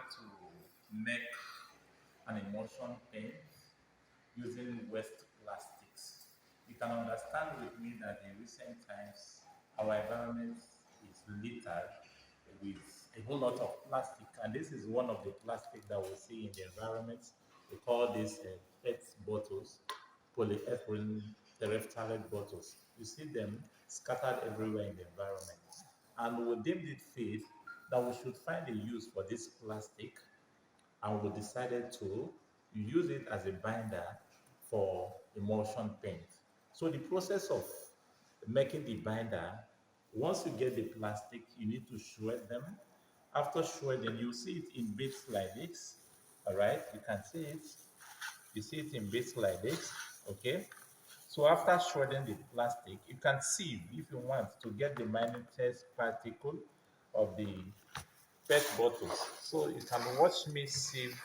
to make an emulsion paint using waste plastics. You can understand with me that in recent times our environment is littered with a whole lot of plastic, and this is one of the plastic that we see in the environment. We call these PET bottles, polyethylene terephthalate bottles. You see them scattered everywhere in the environment, and we deemed it fit that we should find a use for this plastic, and we decided to use it as a binder for emulsion paint. So the process of making the binder, once you get the plastic, you need to shred them. After shredding, you see it in bits like this. All right, you can see it. You see it in bits like this. Okay. So after shredding the plastic, you can sieve if you want to get the minutest particle of the PET bottles. So you can watch me sieve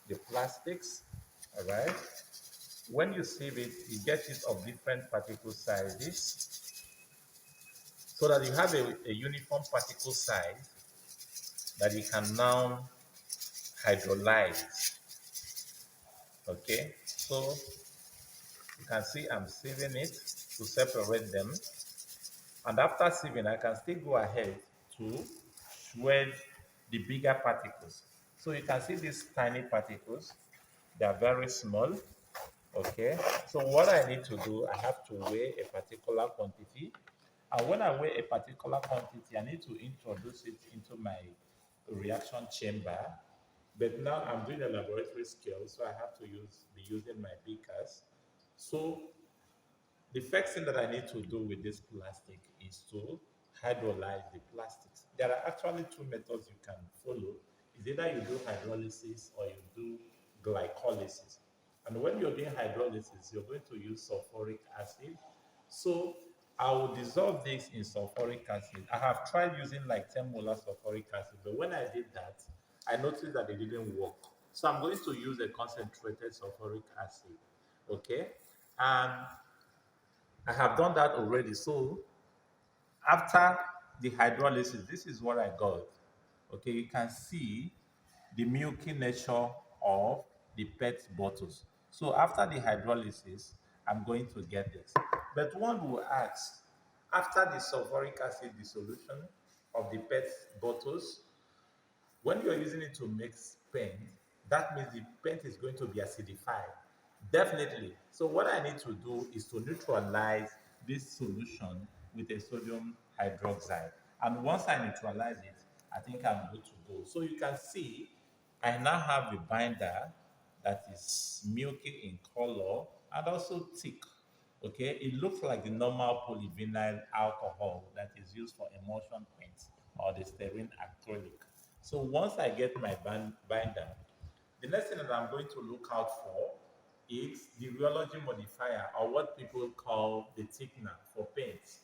the plastics. All right. When you sieve it, you get it of different particle sizes so that you have a uniform particle size that you can now hydrolyze. Okay. So you can see I'm sieving it to separate them. And after sieving, I can still go ahead to shred the bigger particles. So you can see these tiny particles, they are very small. Okay, so what I need to do, I have to weigh a particular quantity. And when I weigh a particular quantity, I need to introduce it into my reaction chamber. But now I'm doing a laboratory scale, so I have to be using my beakers. So the first thing that I need to do with this plastic is to hydrolyze the plastics. There are actually two methods you can follow. It's either you do hydrolysis or you do glycolysis. And when you're doing hydrolysis, you're going to use sulfuric acid. So I will dissolve this in sulfuric acid. I have tried using like 10 molar sulfuric acid, but when I did that, I noticed that it didn't work. So I'm going to use a concentrated sulfuric acid. Okay. And I have done that already. So after the hydrolysis, this is what I got. Okay, you can see the milky nature of the PET bottles. So after the hydrolysis, I'm going to get this. But one will ask, after the sulfuric acid dissolution of the PET bottles, when you're using it to mix paint, that means the paint is going to be acidified. Definitely. So what I need to do is to neutralize this solution with a sodium hydroxide. And once I neutralize it, I think I'm good to go. So you can see I now have a binder that is milky in color and also thick. Okay, it looks like the normal polyvinyl alcohol that is used for emulsion paints or the styrene acrylic. So once I get my binder, the next thing that I'm going to look out for is the rheology modifier, or what people call the thickener for paints.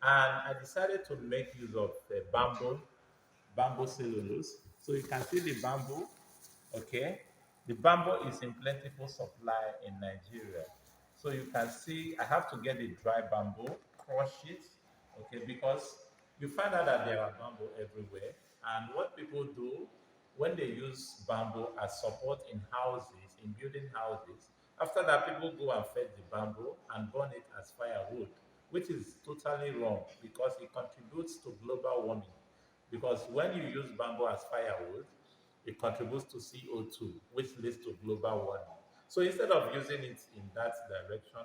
And I decided to make use of bamboo cellulose. So you can see the bamboo. Okay, the bamboo is in plentiful supply in Nigeria. So you can see I have to get the dry bamboo, crush it, okay, because you find out that there are bamboo everywhere. And what people do when they use bamboo as support in houses, in building houses, after that people go and fetch the bamboo and burn it as firewood, which is totally wrong because it contributes to global warming. Because when you use bamboo as firewood, it contributes to CO2, which leads to global warming. So instead of using it in that direction,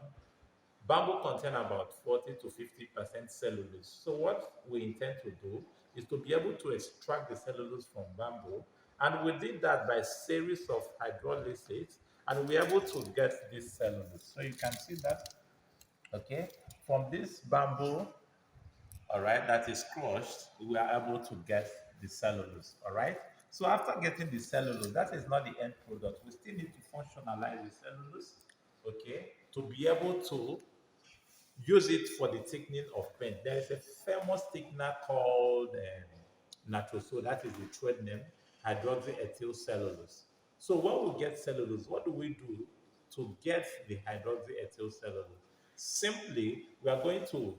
bamboo contain about 40 to 50% cellulose. So what we intend to do is to be able to extract the cellulose from bamboo, and we did that by series of hydrolysis, and we're able to get this cellulose. So you can see that, okay, from this bamboo, all right, that is crushed, we are able to get the cellulose, all right? So after getting the cellulose, that is not the end product. We still need to functionalize the cellulose, okay, to be able to use it for the thickening of paint. There is a famous thickener called Natrosol, that is the trade name, hydroxyethyl cellulose. So when we get cellulose, what do we do to get the hydroxyethyl cellulose? Simply, we are going to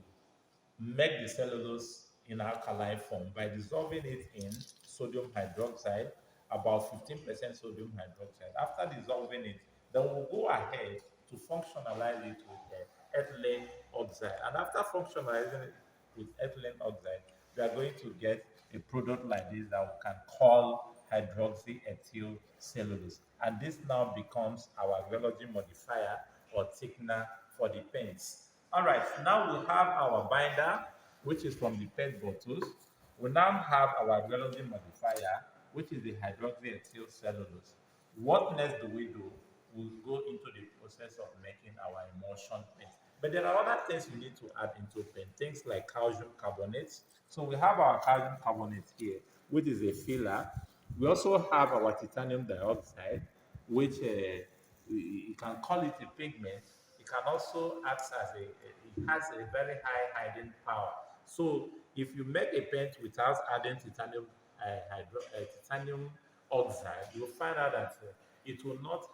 make the cellulose in alkaline form by dissolving it in sodium hydroxide. about 15% sodium hydroxide. After dissolving it, then we'll go ahead to functionalize it with ethylene oxide. And after functionalizing it with ethylene oxide, we are going to get a product like this that we can call hydroxyethyl cellulose. And this now becomes our rheology modifier or thickener for the paints. All right, now we have our binder, which is from the PET bottles. We now have our rheology modifier, which is the hydroxyethyl cellulose. What next do we do? We'll go into the process of making our emulsion paint. But there are other things we need to add into paint, things like calcium carbonate. So we have our calcium carbonate here, which is a filler. We also have our titanium dioxide, which you can call it a pigment. It can also act as it has a very high hiding power. So if you make a paint without adding titanium oxide, you'll find out that it will not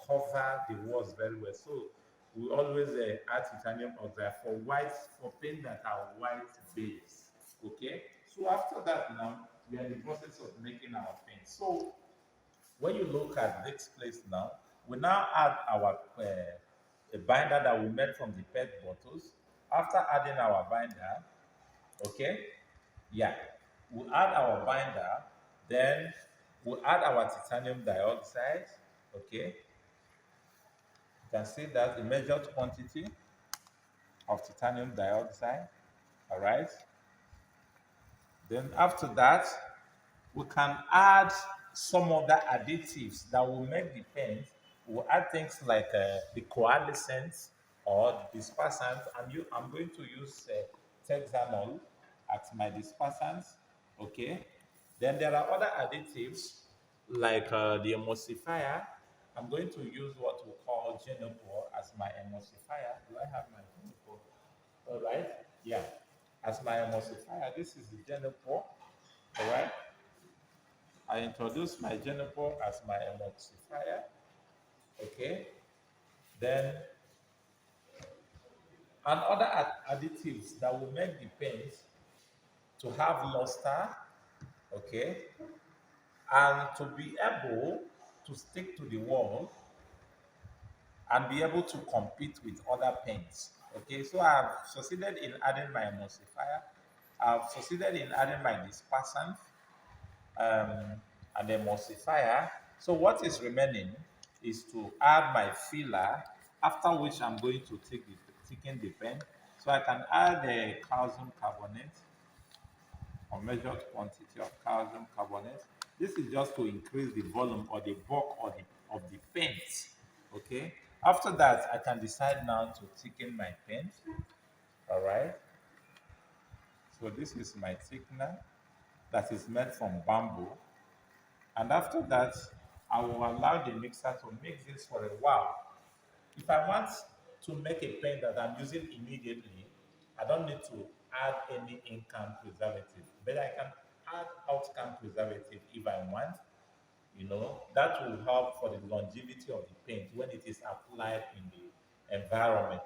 cover the walls very well. So we always add titanium oxide for white, for paint that are white base. Okay. So after that, now we are in the process of making our paint. So when you look at this place now, we now add our a binder that we made from the PET bottles. After adding our binder, okay, yeah, we add our binder, then we add our titanium dioxide, okay. You can see that the measured quantity of titanium dioxide, all right. Then after that, we can add some other additives that will make the paint. We'll add things like the coalescent or dispersant. I'm going to use Texanol as my dispersant. Okay. Then there are other additives like the emulsifier. I'm going to use what we call Genopor as my emulsifier. Do I have my Genopor? All right. Yeah. As my emulsifier, this is the Genopor. All right. I introduce my Genopor as my emulsifier. Okay. Then, and other additives that will make the paint to have luster. Okay. And to be able to stick to the wall and be able to compete with other paints. Okay. So I've succeeded in adding my emulsifier. I've succeeded in adding my dispersant um, and emulsifier. So what is remaining is to add my filler, after which I'm going to thicken the pen. So I can add a calcium carbonate or measured quantity of calcium carbonate. This is just to increase the volume or the bulk of the paint. Okay. After that, I can decide now to thicken my paint. All right. So this is my thickener that is made from bamboo. And after that, I will allow the mixer to mix this for a while. If I want to make a paint that I'm using immediately, I don't need to add any in-can preservative, but I can add out-can preservative if I want. That will help for the longevity of the paint when it is applied in the environment.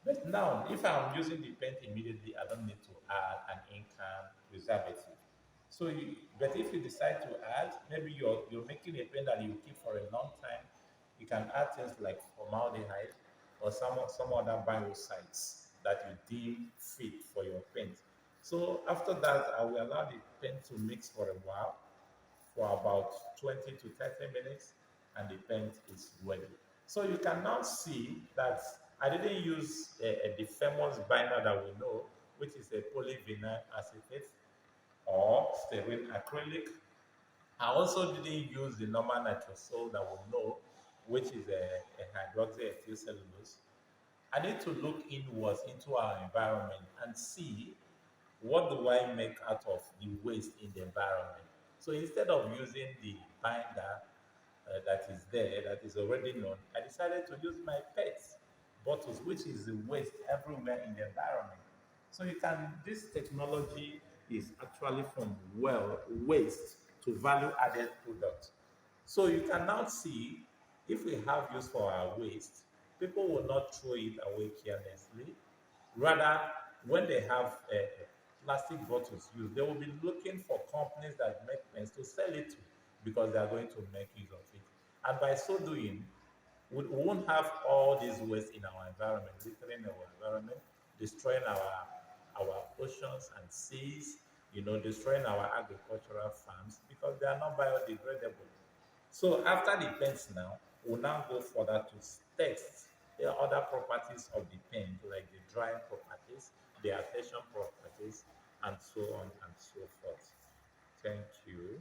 But now, if I'm using the paint immediately, I don't need to add an ink preservative. But if you decide to add, maybe you're making a paint that you keep for a long time, you can add things like formaldehyde or some other biocides that you deem fit for your paint. So after that, I will allow the paint to mix for a while, for about 20 to 30 minutes, and the paint is ready. So you can now see that I didn't use the famous binder that we know, which is a polyvinyl acetate or styrene acrylic. I also didn't use the normal nitrosol that we know, which is a hydroxyethyl cellulose. I need to look inwards into our environment and see what do I make out of the waste in the environment. So instead of using the binder that is there, that is already known, I decided to use my PET bottles, which is the waste everywhere in the environment. So this technology is actually from waste to value added product. So you can now see if we have use for our waste, people will not throw it away carelessly. Rather, when they have plastic bottles used, they will be looking for companies that make pens to sell it to because they are going to make use of it. And by so doing, we won't have all these waste in our environment, littering our environment, destroying our oceans and seas, destroying our agricultural farms because they are not biodegradable. So after the paints now, we'll now go further to test the other properties of the paint, like the drying properties, the adhesion properties, and so on and so forth. Thank you.